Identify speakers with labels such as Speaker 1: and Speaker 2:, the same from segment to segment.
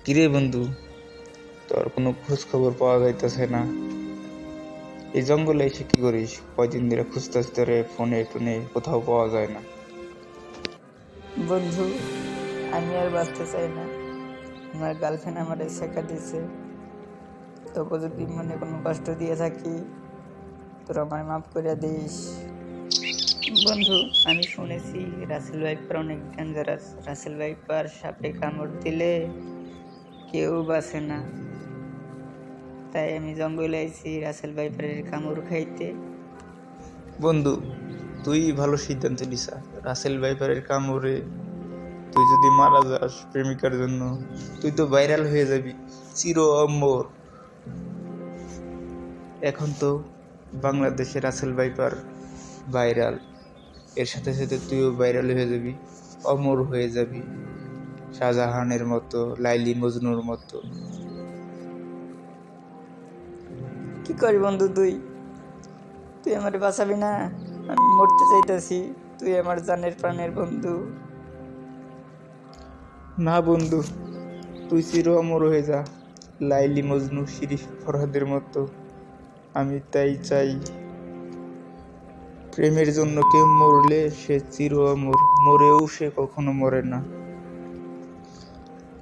Speaker 1: কিরে বন্ধু, তোর কোনো খোঁজ খবর পাওয়া যাইতেছে না। এই জঙ্গলে এসে কি করিস? কয়দিন ধরে খুঁজতেছি তোরে, ফোনে টোনে কোথাও পাওয়া যায় না।
Speaker 2: বন্ধু, আমি আর বাঁচতে চাই না। আমার গার্লফ্রেন্ড আমার শেখা দিছে। তোকে যদি মনে কোনো কষ্ট দিয়ে থাকি, তোরা আমায় মাফ করে দিস। বন্ধু, আমি শুনেছি রাসেল ভাইপার অনেক ডেঞ্জারাস। রাসেল ভাইপার সাপে কামড় দিলে কেউ বাঁচে না। তাই আমি জঙ্গলে আইছি রাসেল ভাইপারের কামড় খাইতে।
Speaker 1: বন্ধু, তুই ভালো সিদ্ধান্ত নিস। রাসেল ভাইপারের কামড়ে তুই যদি মারা যাস প্রেমিকার জন্য, তুই তো ভাইরাল হয়ে যাবি, চির অমর। এখন তো বাংলাদেশে রাসেল ভাইপার ভাইরাল, এর সাথে সাথে তুইও ভাইরাল হয়ে যাবি, অমর হয়ে যাবি, শাহজাহানের মতো, লাইলি মজনুর মতো।
Speaker 2: কি করি বন্ধু, তুই তুই আমার বাঁচাবি না? আমি মরতে চাইতেছি। তুই আমার জানের প্রাণের বন্ধু।
Speaker 1: না বন্ধু, তুই চির অমর হয়ে যা, লাইলি মজনু শিরিফ ফরহাদের মতো। আমি তাই চাই। প্রেমের জন্য কেউ মরলে সে চির অমর, মরেও সে কখনো মরে না।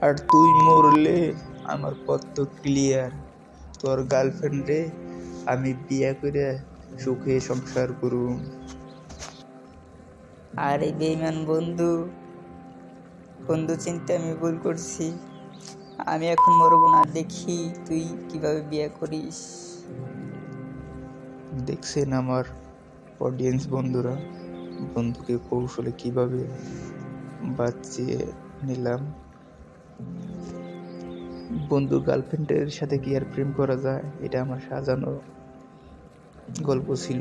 Speaker 1: আর তুই মরলে আমার পথ তো ক্লিয়ার। তোর গার্লফ্রেন্ডে আমি বিয়ে করে সুখে সংসার করুম।
Speaker 2: আর এই বেইমান বন্ধু বন্ধু চিনতে আমি ভুল করছি। আমি এখন মরবো না, দেখি তুই কিভাবে বিয়ে করিস।
Speaker 1: দেখছেন আমার অডিয়েন্স বন্ধুরা, বন্ধুকে কৌশলে কিভাবে বাঁচিয়ে নিলাম। বন্ধুর গার্লফ্রেন্ডের সাথে কি আর প্রেম করা যায়? এটা আমার সাজানো গল্প ছিল।